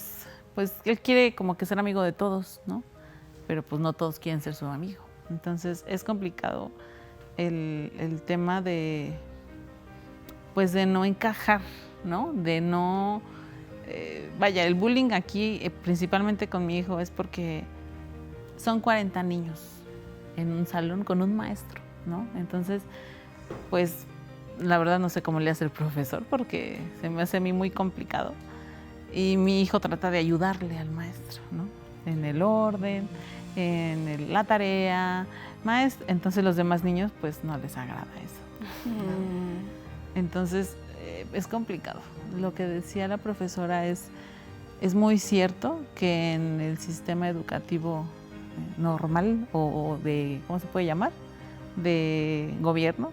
pues él quiere como que ser amigo de todos, ¿no? Pero pues no todos quieren ser su amigo. Entonces es complicado el tema de, pues de no encajar, ¿no? De no... vaya, el bullying aquí, principalmente con mi hijo, es porque son 40 niños en un salón con un maestro, ¿no? Entonces, pues, la verdad no sé cómo le hace el profesor porque se me hace a mí muy complicado. Y mi hijo trata de ayudarle al maestro, ¿no? En el orden, en la tarea, maestro. Entonces los demás niños, pues, no les agrada eso. Entonces, es complicado. Lo que decía la profesora es muy cierto que en el sistema educativo normal o de, ¿cómo se puede llamar? De gobierno,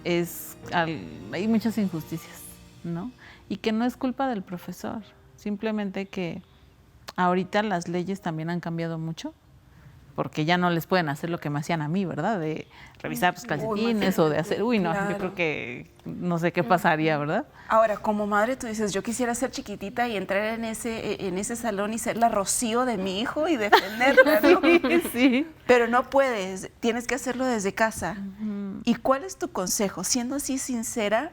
hay muchas injusticias, ¿no? Y que no es culpa del profesor, simplemente que ahorita las leyes también han cambiado mucho, porque ya no les pueden hacer lo que me hacían a mí, ¿verdad? De revisar los calcetines o de hacer... Uy, no, claro. Yo creo que no sé qué pasaría, ¿verdad? Ahora, como madre, tú dices, yo quisiera ser chiquitita y entrar en ese salón y ser la Rocío de mi hijo y defenderla, ¿no? Sí. Pero no puedes, tienes que hacerlo desde casa. ¿Y cuál es tu consejo? Siendo así sincera,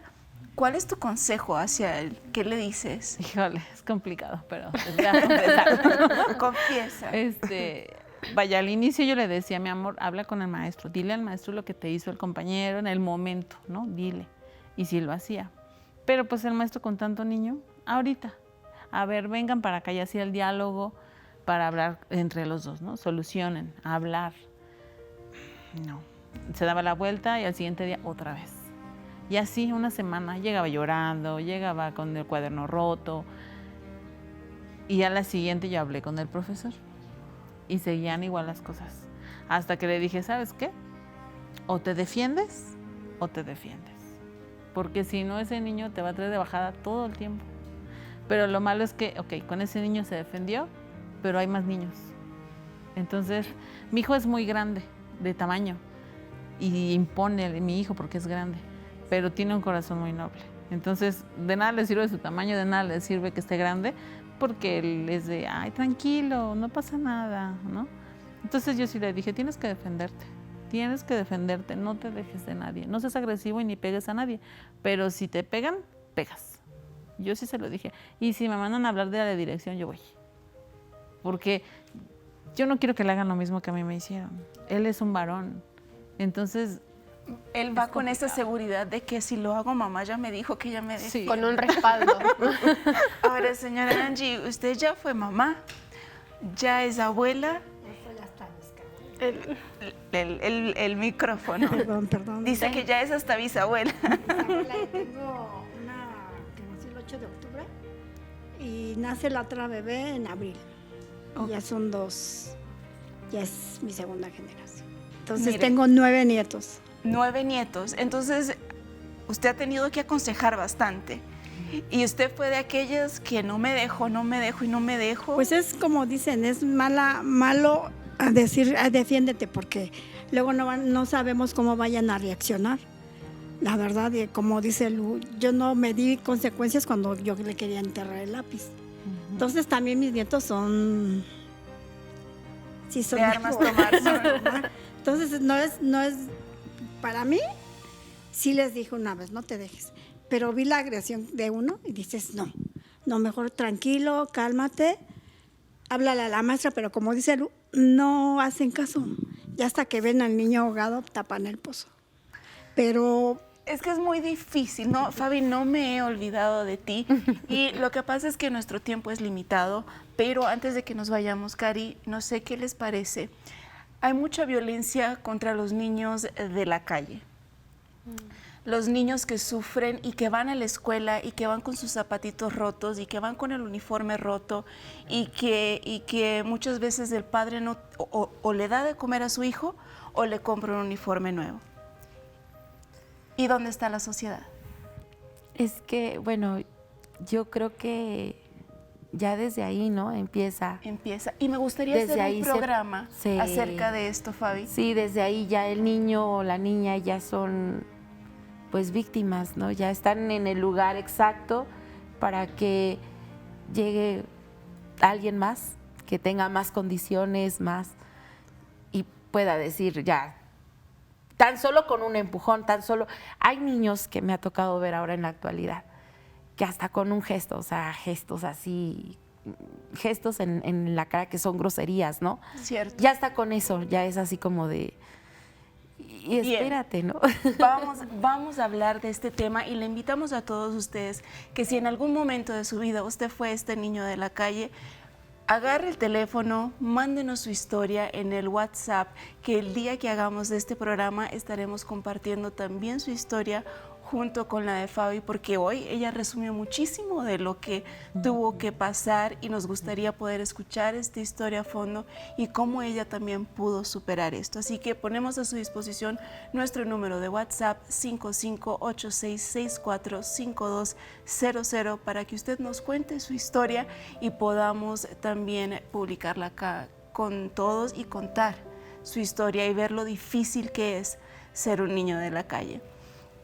¿cuál es tu consejo hacia él? ¿Qué le dices? Híjole, es complicado, pero les voy a confesar. Confiesa. Vaya, al inicio yo le decía, mi amor, habla con el maestro, dile al maestro lo que te hizo el compañero en el momento, ¿no? Dile. Y sí lo hacía. Pero pues el maestro con tanto niño, ahorita, a ver, vengan para acá y hacía el diálogo para hablar entre los dos, ¿no? Solucionen, hablar. No. Se daba la vuelta y al siguiente día otra vez. Y así una semana llegaba llorando, llegaba con el cuaderno roto. Y a la siguiente yo hablé con el profesor. Y seguían igual las cosas. Hasta que le dije, ¿sabes qué? O te defiendes o te defiendes. Porque si no, ese niño te va a traer de bajada todo el tiempo. Pero lo malo es que, ok, con ese niño se defendió, pero hay más niños. Entonces, mi hijo es muy grande, de tamaño. Y impone mi hijo porque es grande. Pero tiene un corazón muy noble. Entonces, de nada le sirve su tamaño, de nada le sirve que esté grande, porque él es de, ay, tranquilo, no pasa nada, ¿no? Entonces yo sí le dije, tienes que defenderte, no te dejes de nadie, no seas agresivo y ni pegues a nadie, pero si te pegan, pegas. Yo sí se lo dije. Y si me mandan a hablar de la dirección, yo voy. Porque yo no quiero que le hagan lo mismo que a mí me hicieron. Él es un varón, entonces... Él va con esa seguridad de que si lo hago, mamá ya me dijo que ya me defiende. Sí, con un respaldo. Ahora, señora Angie, usted ya fue mamá, ya es abuela. El micrófono. Perdón. Dice que ya es hasta bisabuela. Abuela, tengo una que nació el 8 de octubre y nace la otra bebé en abril. Y ya son 2, ya es mi segunda generación. Entonces Mire, tengo 9 nietos. 9 nietos. Entonces, usted ha tenido que aconsejar bastante. Y usted fue de aquellas que no me dejo. Pues es como dicen, es malo a decir, defiéndete, porque luego no sabemos cómo vayan a reaccionar. La verdad, como dice Lu, yo no me di consecuencias cuando yo le quería enterrar el lápiz. Entonces también mis nietos son... Sí, son de armas tomar. Entonces no es para mí, sí les dije una vez, no te dejes. Pero vi la agresión de uno y dices, no, mejor tranquilo, cálmate, háblale a la maestra, pero como dice Lu, no hacen caso. Y hasta que ven al niño ahogado, tapan el pozo. Pero es que es muy difícil, ¿no? Fabi, no me he olvidado de ti. Y lo que pasa es que nuestro tiempo es limitado, pero antes de que nos vayamos, Cari, no sé qué les parece. Hay mucha violencia contra los niños de la calle. Los niños que sufren y que van a la escuela y que van con sus zapatitos rotos y que van con el uniforme roto y que muchas veces el padre no, o le da de comer a su hijo o le compra un uniforme nuevo. ¿Y dónde está la sociedad? Es que, bueno, yo creo que ya desde ahí, ¿no? Empieza. Y me gustaría hacer un programa acerca de esto, Fabi. Sí, desde ahí ya el niño o la niña ya son, pues, víctimas, ¿no? Ya están en el lugar exacto para que llegue alguien más, que tenga más condiciones, más, y pueda decir ya, tan solo con un empujón, tan solo. Hay niños que me ha tocado ver ahora en la actualidad, que hasta con un gesto, o sea, gestos así, gestos en la cara que son groserías, ¿no? Cierto. Ya hasta con eso, ya es así como de, y espérate, ¿no? Vamos a hablar de este tema y le invitamos a todos ustedes que si en algún momento de su vida usted fue este niño de la calle, agarre el teléfono, mándenos su historia en el WhatsApp, que el día que hagamos de este programa estaremos compartiendo también su historia junto con la de Fabi, porque hoy ella resumió muchísimo de lo que tuvo que pasar y nos gustaría poder escuchar esta historia a fondo y cómo ella también pudo superar esto. Así que ponemos a su disposición nuestro número de WhatsApp 5586645200 para que usted nos cuente su historia y podamos también publicarla acá con todos y contar su historia y ver lo difícil que es ser un niño de la calle.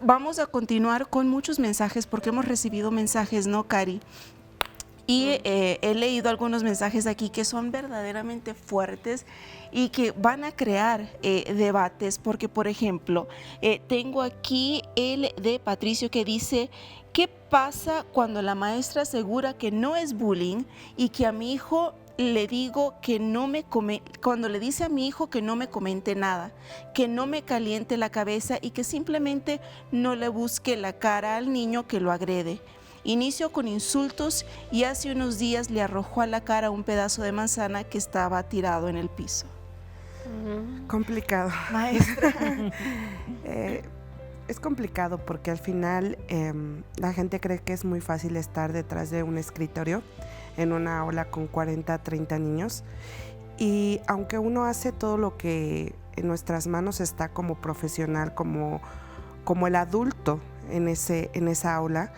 Vamos a continuar con muchos mensajes porque hemos recibido mensajes, ¿no, Cari? Y he leído algunos mensajes aquí que son verdaderamente fuertes y que van a crear debates porque, por ejemplo, tengo aquí el de Patricio que dice: ¿qué pasa cuando la maestra asegura que no es bullying y que a mi hijo le digo que cuando le dice a mi hijo que no me comente nada, que no me caliente la cabeza y que simplemente no le busque la cara al niño que lo agrede? Inició con insultos y hace unos días le arrojó a la cara un pedazo de manzana que estaba tirado en el piso. Complicado. Maestra. Es complicado porque al final la gente cree que es muy fácil estar detrás de un escritorio en una aula con 40, 30 niños, y aunque uno hace todo lo que en nuestras manos está como profesional, como el adulto en esa aula,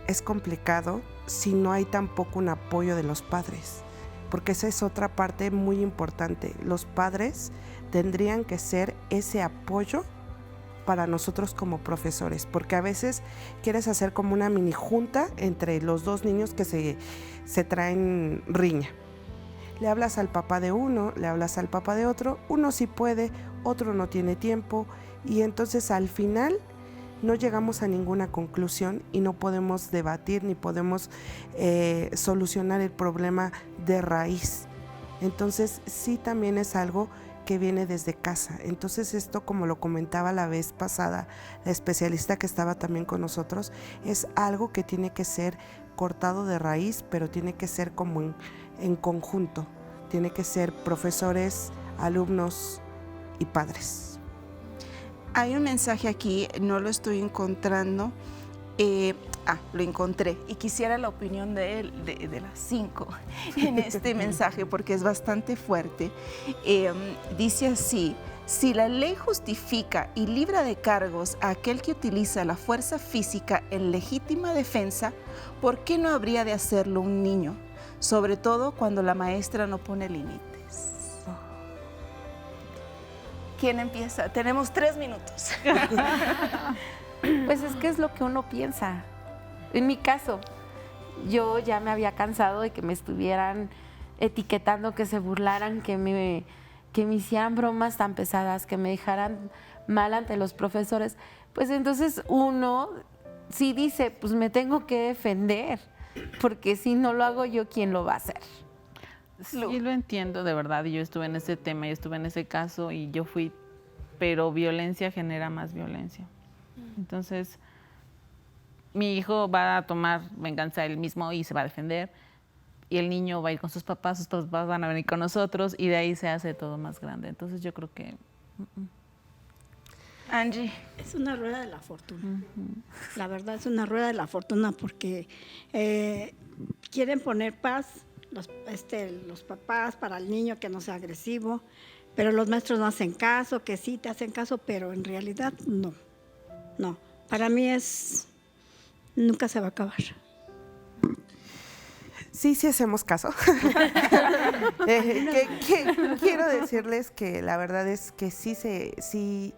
es complicado si no hay tampoco un apoyo de los padres, porque esa es otra parte muy importante. Los padres tendrían que ser ese apoyo para nosotros como profesores, porque a veces quieres hacer como una mini junta entre los dos niños que se traen riña. Le hablas al papá de uno, le hablas al papá de otro, uno sí puede, otro no tiene tiempo, y entonces al final no llegamos a ninguna conclusión y no podemos debatir ni podemos solucionar el problema de raíz. Entonces sí, también es algo que viene desde casa. Entonces esto, como lo comentaba la vez pasada la especialista que estaba también con nosotros, es algo que tiene que ser cortado de raíz, pero tiene que ser como en conjunto, tiene que ser profesores, alumnos y padres. Hay un mensaje aquí, no lo estoy encontrando. Lo encontré y quisiera la opinión de las 5 en este mensaje porque es bastante fuerte. Dice así: si la ley justifica y libra de cargos a aquel que utiliza la fuerza física en legítima defensa, ¿por qué no habría de hacerlo un niño? Sobre todo cuando la maestra no pone límites. ¿Quién empieza? Tenemos 3 minutos. Pues es que es lo que uno piensa. En mi caso, yo ya me había cansado de que me estuvieran etiquetando, que se burlaran, que me hicieran bromas tan pesadas, que me dejaran mal ante los profesores. Pues entonces uno sí dice, pues me tengo que defender, porque si no lo hago yo, ¿quién lo va a hacer? Sí, lo entiendo, de verdad. Yo estuve en ese tema, yo estuve en ese caso y yo fui, pero violencia genera más violencia. Entonces, mi hijo va a tomar venganza él mismo y se va a defender. Y el niño va a ir con sus papás van a venir con nosotros y de ahí se hace todo más grande. Entonces, yo creo que... Angie. Es una rueda de la fortuna. La verdad es una rueda de la fortuna porque quieren poner paz los papás para el niño que no sea agresivo, pero los maestros no hacen caso, que sí te hacen caso, pero en realidad no. No, para mí nunca se va a acabar. Sí hacemos caso. Quiero decirles que la verdad es que sí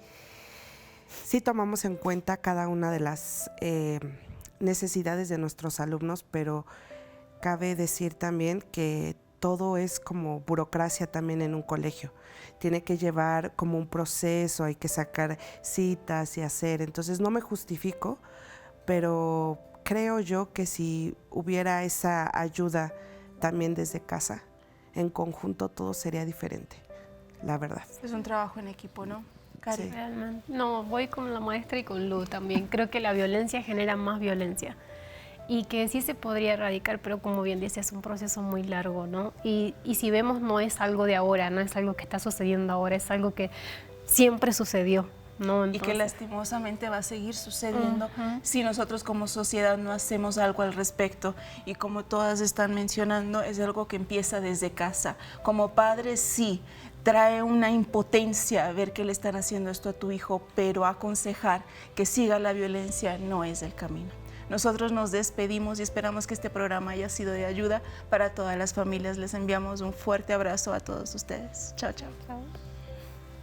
tomamos en cuenta cada una de las necesidades de nuestros alumnos, pero cabe decir también que todo es como burocracia también en un colegio. Tiene que llevar como un proceso, hay que sacar citas y hacer. Entonces no me justifico, pero creo yo que si hubiera esa ayuda también desde casa, en conjunto todo sería diferente, la verdad. Es un trabajo en equipo, ¿no? Cari. Sí. Realmente. No, voy con la maestra y con Lu también. Creo que la violencia genera más violencia y que sí se podría erradicar, pero como bien dice, es un proceso muy largo, ¿no? Y si vemos, no es algo de ahora, no es algo que está sucediendo ahora, es algo que siempre sucedió, ¿no? Entonces, y que lastimosamente va a seguir sucediendo si nosotros como sociedad no hacemos algo al respecto. Y como todas están mencionando, es algo que empieza desde casa. Como padres, sí, trae una impotencia ver que le están haciendo esto a tu hijo, pero aconsejar que siga la violencia no es el camino. Nosotros nos despedimos y esperamos que este programa haya sido de ayuda para todas las familias. Les enviamos un fuerte abrazo a todos ustedes. Chao, chao. chao.